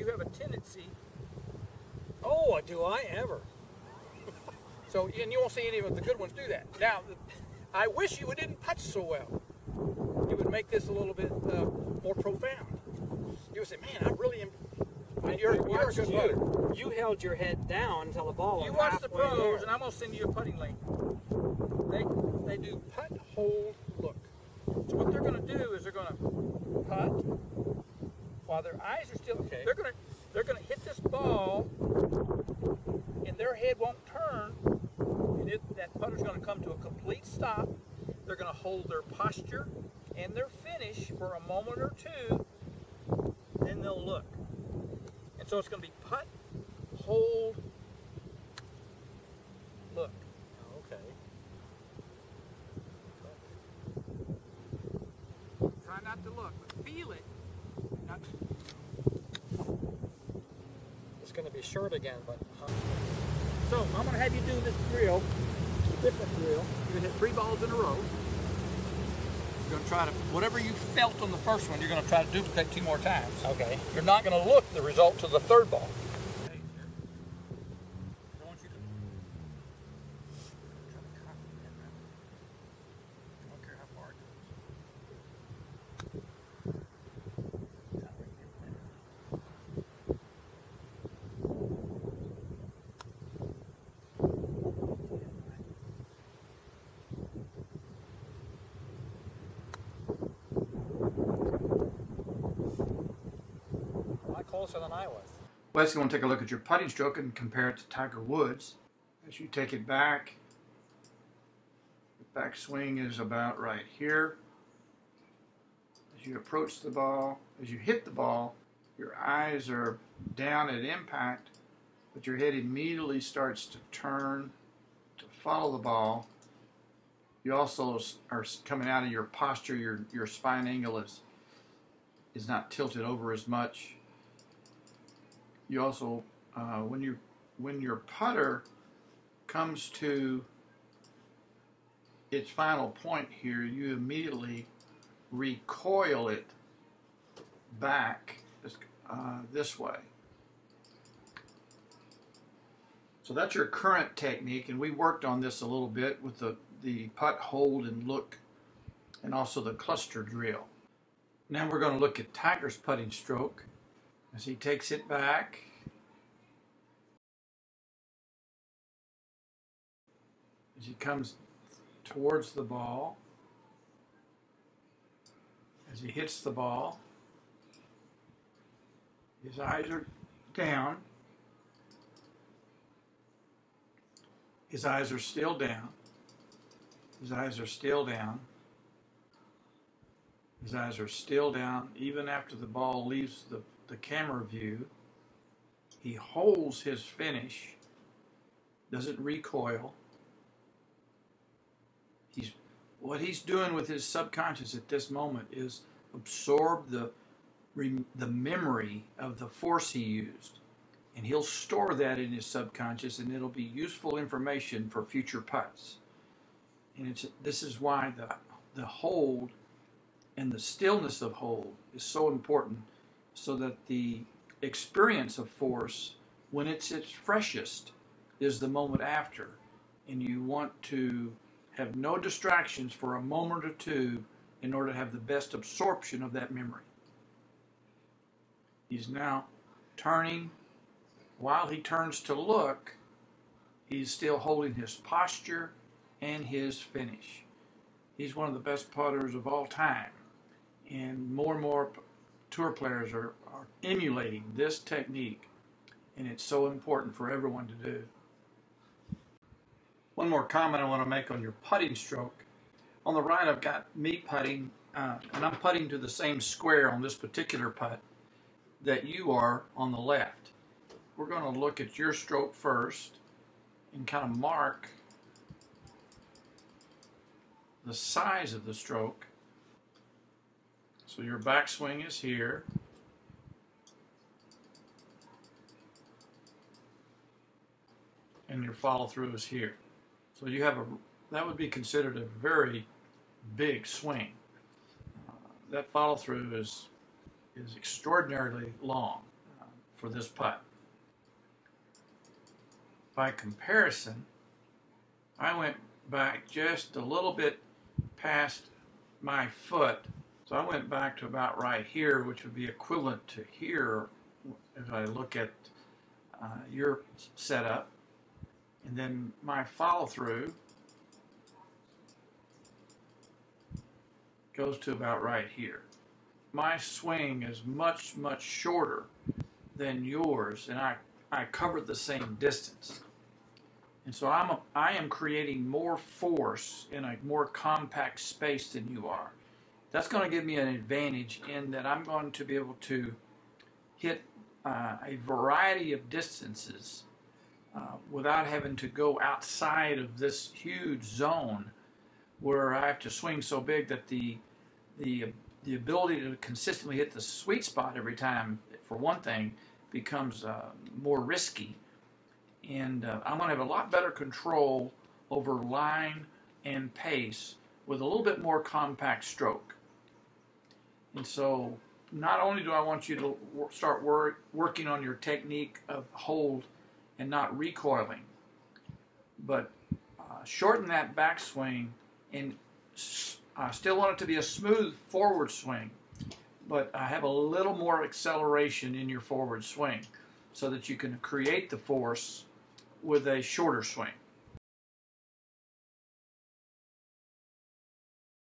you have a tendency. Oh, do I ever? So, and you won't see any of the good ones do that. Now, I wish you didn't putt so well. You would make this a little bit more profound. You would say, man, I really am. You're a good putter. You held your head down until the ball was You watch the pros, there. and I'm going to send you a putting link. They do putt, hold, look. So what they're going to do is they're going to putt while their eyes are still. Okay. They're going to hit this ball, and their head won't turn. And that putter's going to come to a complete stop. They're going to hold their posture and their finish for a moment or two. Then they'll look. And so it's going to be putt, hold, look. Okay. Try not to look, but feel it. Not It's going to be short again, but. So I'm going to have you do this drill, a different drill. You're going to hit 3 balls in a row. You're going to try to, whatever you felt on the first one, you're going to try to duplicate 2 more times. Okay. You're not going to look the result to the 3rd ball. I want you to try to copy that. I don't care how far it Closer than I was. Well, let's go and take a look at your putting stroke and compare it to Tiger Woods. As you take it back, the back swing is about right here. As you approach the ball, as you hit the ball, your eyes are down at impact, but your head immediately starts to turn to follow the ball. You also are coming out of your posture. Your spine angle is not tilted over as much. You also, when your putter comes to its final point here, you immediately recoil it back this way. So that's your current technique, and we worked on this a little bit with the putt, hold, and look, and also the cluster drill. Now we're going to look at Tiger's putting stroke. As he takes it back, as he comes towards the ball, as he hits the ball, his eyes are down, his eyes are still down, his eyes are still down, his eyes are still down, even after the ball leaves the camera view. He holds his finish, doesn't recoil. What he's doing with his subconscious at this moment is absorb the memory of the force he used, and he'll store that in his subconscious, and it'll be useful information for future putts. And this is why the hold and the stillness of hold is so important, so that the experience of force, when it's its freshest, is the moment after. And you want to have no distractions for a moment or two in order to have the best absorption of that memory. He's now turning. While he turns to look, he's still holding his posture and his finish. He's one of the best putters of all time, and more tour players are emulating this technique, and it's so important for everyone to do. One more comment I want to make on your putting stroke. On the right, I've got me putting, and I'm putting to the same square on this particular putt that you are on the left. We're going to look at your stroke first and kind of mark the size of the stroke. So your backswing is here. And your follow through is here. So you have that would be considered a very big swing. That follow through is extraordinarily long. for this putt. By comparison, I went back just a little bit past my foot, so I went back to about right here, which would be equivalent to here if I look at your setup, and then my follow through goes to about right here. My swing is much shorter than yours, and I covered the same distance. And so I am creating more force in a more compact space than you are. That's going to give me an advantage in that I'm going to be able to hit a variety of distances without having to go outside of this huge zone where I have to swing so big that the ability to consistently hit the sweet spot every time, for one thing, becomes more risky. And I'm going to have a lot better control over line and pace with a little bit more compact stroke. And so not only do I want you to start working on your technique of hold and not recoiling, but shorten that backswing, and I still want it to be a smooth forward swing, but I have a little more acceleration in your forward swing so that you can create the force with a shorter swing.